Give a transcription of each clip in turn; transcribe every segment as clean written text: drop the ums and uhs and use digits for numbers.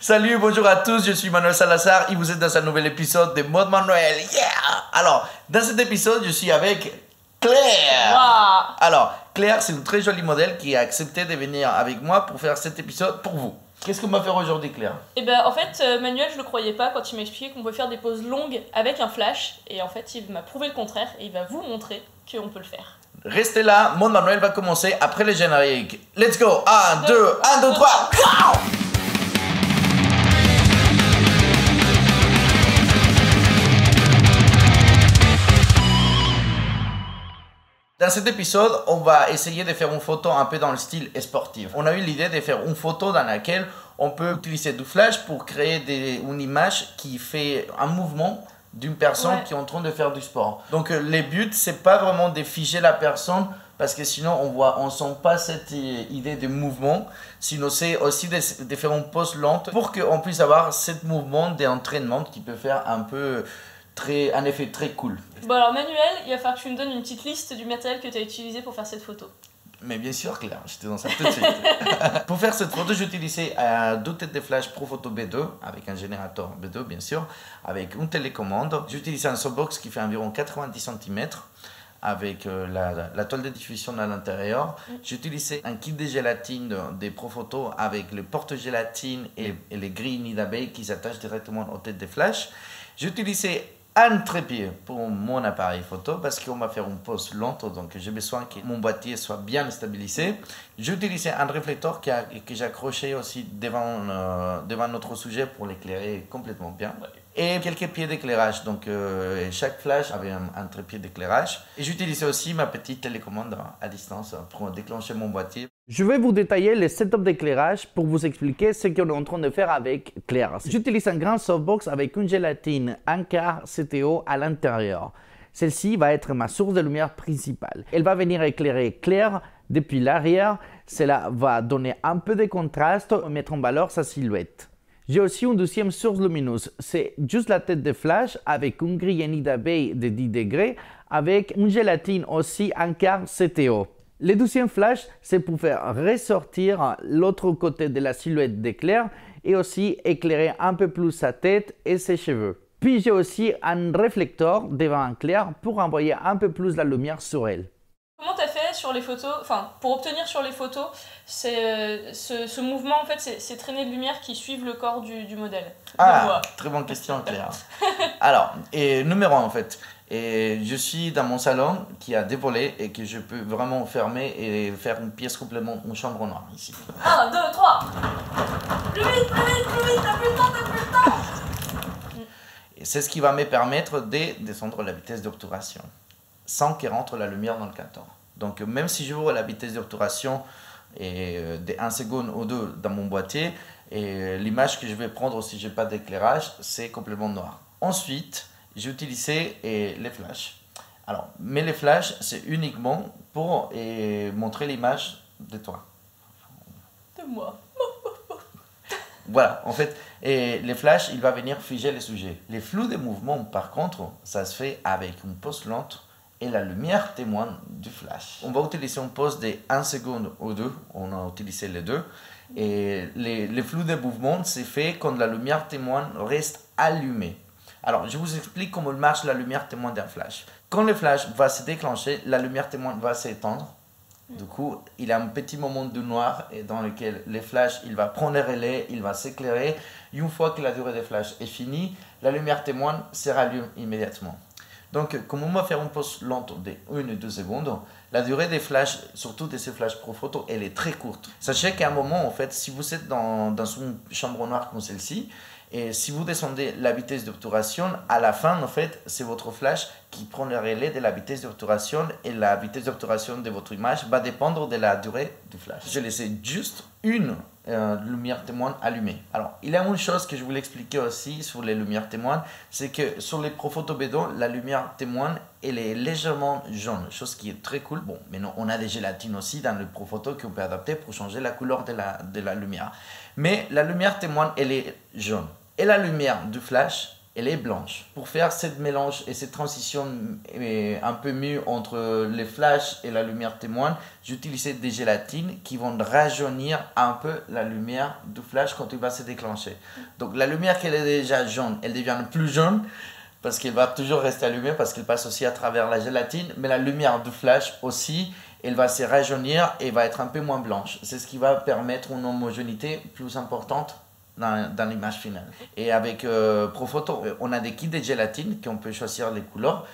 Salut, bonjour à tous, je suis Manuel Salazar et vous êtes dans un nouvel épisode de Mode Manuel. Yeah! Alors, dans cet épisode, je suis avec Claire. Wow. Alors, Claire, c'est une très jolie modèle qui a accepté de venir avec moi pour faire cet épisode pour vous. Qu'est-ce qu'on va faire aujourd'hui, Claire? Et ben en fait, Manuel, je le croyais pas quand il m'a expliqué qu'on pouvait faire des poses longues avec un flash. Et en fait, il m'a prouvé le contraire et il va vous montrer qu'on peut le faire. Restez là, Mode Manuel va commencer après le générique. Let's go! 1, 2, 1, 2, 3, wow! Dans cet épisode, on va essayer de faire une photo un peu dans le style sportif. On a eu l'idée de faire une photo dans laquelle on peut utiliser du flash pour créer une image qui fait un mouvement d'une personne qui est en train de faire du sport. Donc le but, c'est pas vraiment de figer la personne parce que sinon on sent pas cette idée de mouvement. Sinon c'est aussi de faire une pose lente pour qu'on puisse avoir ce mouvement d'entraînement qui peut faire un peu un effet très cool. Bon alors Manuel, il va falloir que tu me donnes une petite liste du matériel que tu as utilisé pour faire cette photo. Mais bien sûr, Claire, j'étais dans ça tout de suite. Pour faire cette photo, j'ai utilisé deux têtes de flash Profoto B2 avec un générateur B2 bien sûr, avec une télécommande. J'ai utilisé un softbox qui fait environ 90 cm avec la toile de diffusion à l'intérieur. J'ai utilisé un kit de gélatine des Profoto avec le porte-gélatine et les grilles nids d'abeilles qui s'attachent directement aux têtes de flash. J'ai utilisé un trépied pour mon appareil photo parce qu'on va faire une pose lente, donc j'ai besoin que mon boîtier soit bien stabilisé. J'ai utilisé un réflecteur que j'ai accroché aussi devant notre sujet pour l'éclairer complètement bien. Et quelques pieds d'éclairage, donc chaque flash avait un trépied d'éclairage. Et j'ai utilisé aussi ma petite télécommande à distance pour déclencher mon boîtier. Je vais vous détailler le setup d'éclairage pour vous expliquer ce qu'on est en train de faire avec Claire. J'utilise un grand softbox avec une gélatine 1/4 CTO à l'intérieur. Celle-ci va être ma source de lumière principale. Elle va venir éclairer Claire depuis l'arrière. Cela va donner un peu de contraste et mettre en valeur sa silhouette. J'ai aussi une deuxième source lumineuse. C'est juste la tête de flash avec une grille nid d'abeille de 10 degrés avec une gélatine aussi 1/4 CTO. Le deuxième flash, c'est pour faire ressortir l'autre côté de la silhouette de Claire et aussi éclairer un peu plus sa tête et ses cheveux. Puis j'ai aussi un réflecteur devant Claire pour envoyer un peu plus la lumière sur elle. Comment t'as fait sur les photos, enfin pour obtenir sur les photos, ce mouvement en fait, ces traînées de lumière qui suivent le corps du modèle? Ah, très bonne question Claire. Alors, numéro 1 en fait. Et je suis dans mon salon qui a des volets et que je peux vraiment fermer et faire une pièce complètement, une chambre noire ici. 1, 2, 3. Plus vite, t'as plus le temps. Et c'est ce qui va me permettre de descendre la vitesse d'obturation sans qu'il rentre la lumière dans le capteur. Donc même si j'ouvre la vitesse d'obturation de 1 seconde ou 2 dans mon boîtier, l'image que je vais prendre si je n'ai pas d'éclairage, c'est complètement noir. Ensuite, j'ai utilisé les flashs. Alors, mais les flashs, c'est uniquement pour montrer l'image de toi. De moi. Voilà, en fait, les flashs, il va venir figer les sujets. Les flous de mouvement, par contre, ça se fait avec une pose lente et la lumière témoin du flash. On va utiliser une pause de 1 seconde ou 2, on a utilisé les deux. Et les flous de mouvement, c'est fait quand la lumière témoin reste allumée. Alors, je vous explique comment marche la lumière témoin d'un flash. Quand le flash va se déclencher, la lumière témoin va s'éteindre. Du coup, il y a un petit moment de noir dans lequel le flash il va prendre le relais, il va s'éclairer. Une fois que la durée de flash est finie, la lumière témoin se rallume immédiatement. Donc, comme on va faire une pause lente de 1 ou 2 secondes, la durée des flashs, surtout de ces flashs Profoto, elle est très courte. Sachez qu'à un moment, en fait, si vous êtes dans une chambre noire comme celle-ci, et si vous descendez la vitesse d'obturation, à la fin, en fait, c'est votre flash qui prend le relais de la vitesse d'obturation et la vitesse d'obturation de votre image va dépendre de la durée du flash. Je laissé juste une lumière témoin allumée. Alors, il y a une chose que je voulais expliquer aussi sur les lumières témoins, c'est que sur les Profoto B2, la lumière témoin, elle est légèrement jaune, chose qui est très cool. Bon, maintenant, on a des gélatines aussi dans le Profoto qu'on peut adapter pour changer la couleur de la lumière. Mais la lumière témoin, elle est jaune. Et la lumière du flash, elle est blanche. Pour faire cette mélange et cette transition un peu mieux entre les flashs et la lumière témoin, j'utilisais des gélatines qui vont rajeunir un peu la lumière du flash quand il va se déclencher. Donc la lumière qui est déjà jaune, elle devient plus jaune parce qu'elle va toujours rester allumée parce qu'elle passe aussi à travers la gélatine, mais la lumière du flash aussi, elle va se rajeunir et va être un peu moins blanche. C'est ce qui va permettre une homogénéité plus importante dans l'image finale. Et avec Profoto, on a des kits de gélatine qu'on peut choisir les couleurs.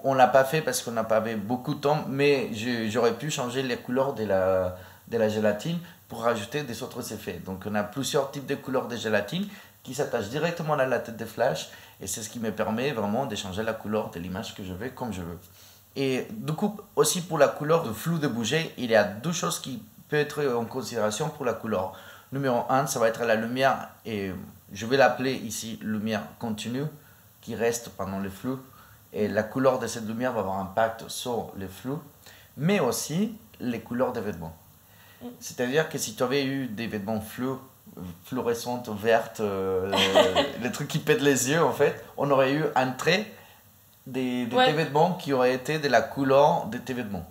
On ne l'a pas fait parce qu'on n'a pas eu beaucoup de temps, mais j'aurais pu changer les couleurs de la gélatine pour rajouter des autres effets. Donc on a plusieurs types de couleurs de gélatine qui s'attachent directement à la tête de flash et c'est ce qui me permet vraiment de changer la couleur de l'image que je veux comme je veux. Et du coup, aussi pour la couleur de flou de bouger, il y a deux choses qui peuvent être en considération pour la couleur. Numéro 1, ça va être la lumière, et je vais l'appeler ici lumière continue, qui reste pendant le flou. Et la couleur de cette lumière va avoir un impact sur le flou, mais aussi les couleurs des vêtements. C'est-à-dire que si tu avais eu des vêtements fluorescentes, vertes, les trucs qui pètent les yeux, en fait, on aurait eu un trait de tes vêtements qui aurait été de la couleur de tes vêtements.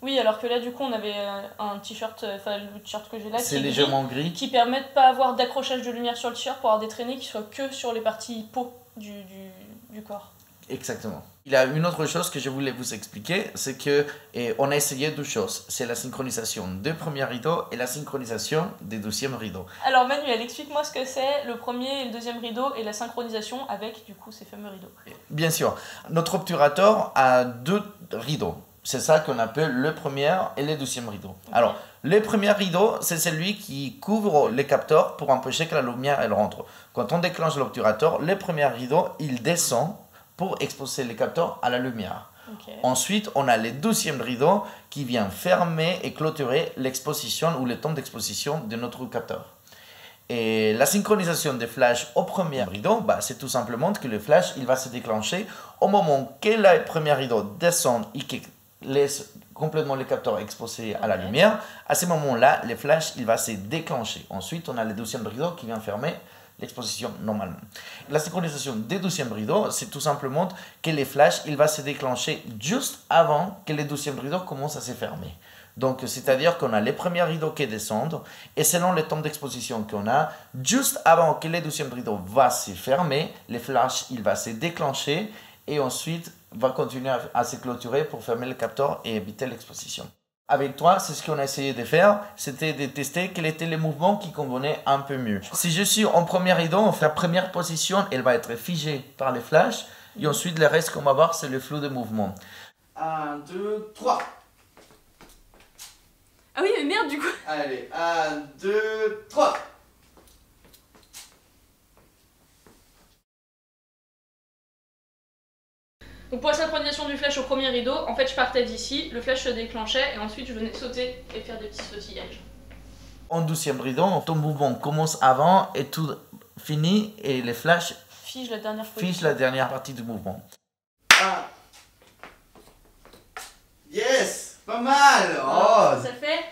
Oui, alors que là, du coup, on avait un t-shirt, enfin le t-shirt que j'ai là, c'est légèrement gris, qui permet de ne pas avoir d'accrochage de lumière sur le t-shirt pour avoir des traînées qui soient que sur les parties peau du corps. Exactement. Il y a une autre chose que je voulais vous expliquer, c'est que on a essayé deux choses. C'est la synchronisation des premiers rideaux et la synchronisation des deuxièmes rideaux. Alors Manuel, explique-moi ce que c'est le premier et le deuxième rideau et la synchronisation avec du coup ces fameux rideaux. Bien sûr. Notre obturateur a deux rideaux. C'est ça qu'on appelle le premier et le deuxième rideau. Okay. Alors, le premier rideau, c'est celui qui couvre les capteurs pour empêcher que la lumière elle rentre. Quand on déclenche l'obturateur, le premier rideau, il descend pour exposer les capteurs à la lumière. Okay. Ensuite, on a le deuxième rideau qui vient fermer et clôturer l'exposition ou le temps d'exposition de notre capteur. Et la synchronisation des flashs au premier rideau, c'est tout simplement que le flash il va se déclencher au moment que le premier rideau descend et que laisse complètement le capteur exposé à la lumière. À ce moment-là, le flash il va se déclencher. Ensuite, on a le deuxième rideau qui vient fermer l'exposition normalement. La synchronisation des deuxièmes rideaux, c'est tout simplement que le flash il va se déclencher juste avant que le deuxième rideau commence à se fermer. Donc, c'est-à-dire qu'on a les premiers rideaux qui descendent et selon le temps d'exposition qu'on a, juste avant que le deuxième rideau va se fermer, le flash il va se déclencher et ensuite va continuer à se clôturer pour fermer le capteur et éviter l'exposition. Avec toi, c'est ce qu'on a essayé de faire, c'était de tester quel était le mouvement qui convenait un peu mieux. Si je suis en premier rideau, la première position, elle va être figée par les flashs et ensuite le reste qu'on va voir, c'est le flou de mouvement. 1, 2, 3. Ah oui, mais merde du coup. Allez, 1, 2, 3. Donc pour la synchronisation du flash au premier rideau, en fait je partais d'ici, le flash se déclenchait et ensuite je venais sauter et faire des petits sautillages. En deuxième rideau, ton mouvement commence avant et tout finit et les flashs figent la dernière partie du mouvement. Ah. Yes, pas mal. Oh. Ça le fait?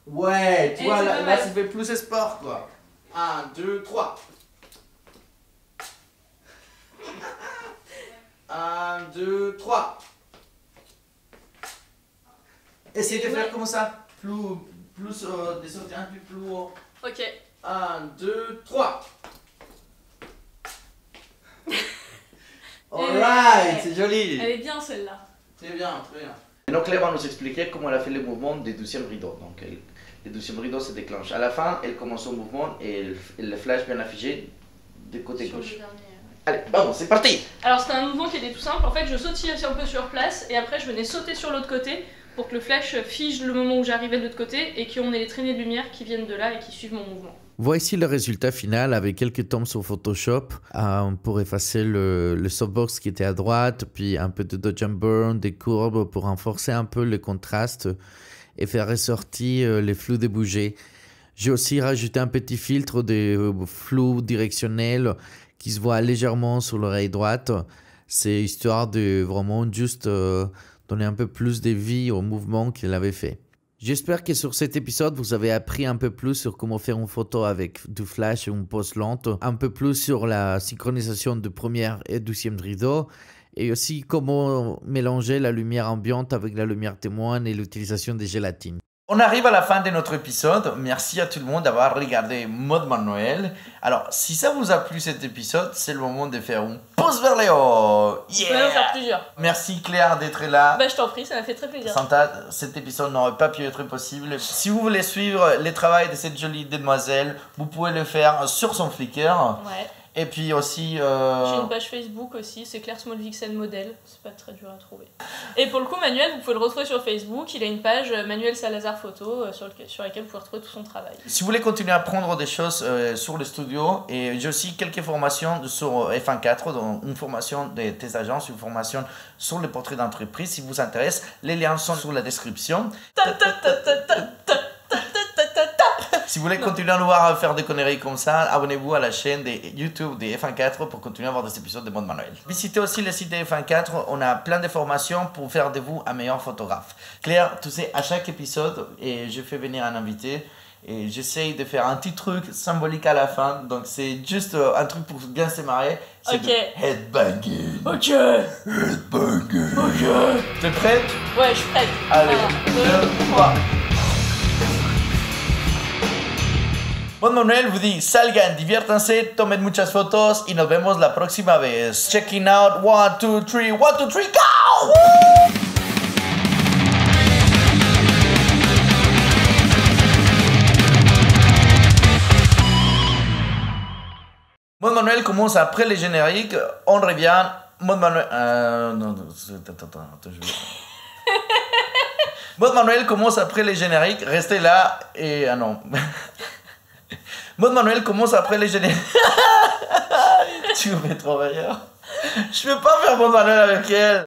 Ouais, tu vois, là ça fait plus sport quoi. 1, 2, 3. 1, 2, 3. Essayez de faire comme ça. Des sorties un peu plus haut. Ok. 1, 2, 3. Alright, c'est joli. Elle est bien celle-là. Très bien, très bien. Et donc Claire va nous expliquer comment elle a fait le mouvement des deuxièmes rideaux. Donc le deuxième rideau se déclenche. À la fin, elle commence son mouvement et le flash bien affiché de côté gauche. Allez, bon, c'est parti! Alors c'était un mouvement qui était tout simple, en fait je sautillais un peu sur place et après je venais sauter sur l'autre côté pour que le flash fige le moment où j'arrivais de l'autre côté et qu'on ait les traînées de lumière qui viennent de là et qui suivent mon mouvement. Voici le résultat final avec quelques temps sur Photoshop pour effacer le softbox qui était à droite, puis un peu de dodge and burn, des courbes pour renforcer un peu le contraste et faire ressortir les flous des bougies. J'ai aussi rajouté un petit filtre de flou directionnel qui se voit légèrement sur l'oreille droite. C'est histoire de vraiment juste donner un peu plus de vie au mouvement qu'il avait fait. J'espère que sur cet épisode, vous avez appris un peu plus sur comment faire une photo avec du flash et une pose lente, un peu plus sur la synchronisation du premier et deuxième rideau, et aussi comment mélanger la lumière ambiante avec la lumière témoin et l'utilisation des gélatines. On arrive à la fin de notre épisode. Merci à tout le monde d'avoir regardé Mode Manuel. Alors, si ça vous a plu cet épisode, c'est le moment de faire un pouce vers le haut. On peut en faire plusieurs. Merci Claire d'être là. Bah, je t'en prie, ça m'a fait très plaisir. Santa, cet épisode n'aurait pas pu être possible. Si vous voulez suivre le travail de cette jolie demoiselle, vous pouvez le faire sur son Flickr. Ouais. Et puis aussi... J'ai une page Facebook aussi, c'est Claire Small Vixen Model, c'est pas très dur à trouver. Et pour le coup, Manuel, vous pouvez le retrouver sur Facebook, il a une page Manuel Salazar Photo sur laquelle vous pouvez retrouver tout son travail. Si vous voulez continuer à apprendre des choses sur le studio, et j'ai aussi quelques formations sur F1.4, donc une formation de tes agences, une formation sur les portraits d'entreprise, si vous intéresse, les liens sont sur la description. Si vous voulez continuer à nous voir faire des conneries comme ça, abonnez-vous à la chaîne de YouTube de F1.4 pour continuer à voir des épisodes de Mode Manuel. Visitez aussi le site de F1.4, on a plein de formations pour faire de vous un meilleur photographe. Claire, tu sais, à chaque épisode, et je fais venir un invité, et j'essaye de faire un petit truc symbolique à la fin, donc c'est juste un truc pour bien se marrer. C'est Ok. Headbanging. Ok. Headbanging. Ok. T'es prête? Ouais, je suis prête. Allez, 2, 3. Mode Manuel vous dit salgan, diviértanse, tomen muchas fotos y nos vemos la próxima vez. Checking out 1, 2, 3, 1, 2, 3, go! Mode Manuel commence après les génériques, on revient. Mode Manuel. Non, attends, je vais. Mode Manuel commence après les génériques, restez là et. Ah non. Mode Manuel commence après les génériques. Tu me mets trop meilleur. Je peux pas faire Mode Manuel avec elle.